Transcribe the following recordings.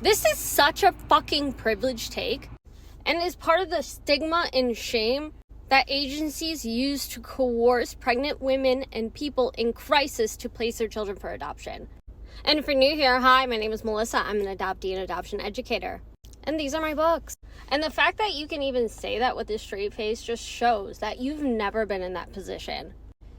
This is such a fucking privileged take and is part of the stigma and shame that agencies use to coerce pregnant women and people in crisis to place their children for adoption. And if you're new here, hi, my name is Melissa. I'm an adoptee and adoption educator. And these are my books. And the fact that you can even say that with a straight face just shows that you've never been in that position.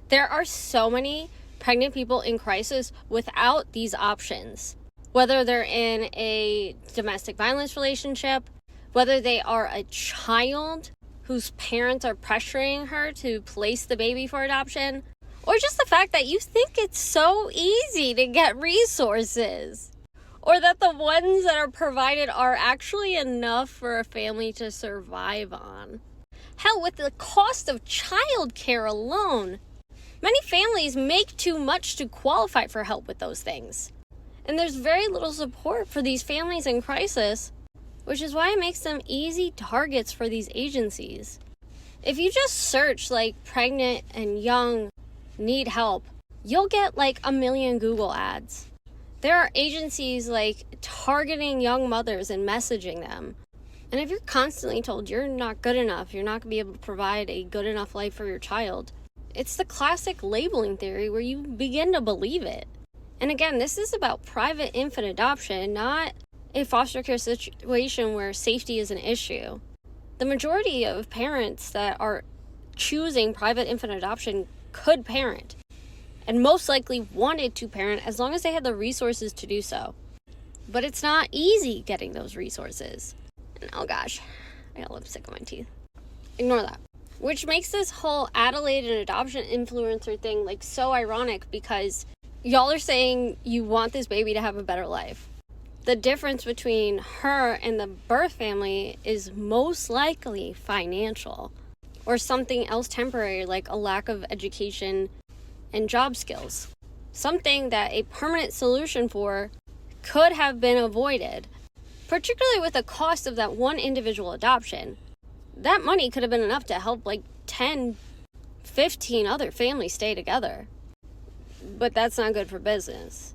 There are so many pregnant people in crisis without these options. Whether they're in a domestic violence relationship, whether they are a child whose parents are pressuring her to place the baby for adoption, or just the fact that you think it's so easy to get resources, or that the ones that are provided are actually enough for a family to survive on. Hell, with the cost of childcare alone, many families make too much to qualify for help with those things. And there's very little support for these families in crisis, which is why it makes them easy targets for these agencies. If you just search like pregnant and young need help, you'll get like 1 million Google ads. There are agencies like targeting young mothers and messaging them. And if you're constantly told you're not good enough, you're not going to be able to provide a good enough life for your child, it's the classic labeling theory where you begin to believe it. And again, this is about private infant adoption, not a foster care situation where safety is an issue. The majority of parents that are choosing private infant adoption could parent, and most likely wanted to parent as long as they had the resources to do so. But it's not easy getting those resources. And oh gosh, I got lipstick on my teeth. Ignore that. Which makes this whole Adelaide and adoption influencer thing like so ironic, because y'all are saying you want this baby to have a better life. The difference between her and the birth family is most likely financial, or something else temporary like a lack of education and job skills. Something that a permanent solution for could have been avoided, particularly with the cost of that one individual adoption. That money could have been enough to help like 10, 15 other families stay together. But that's not good for business.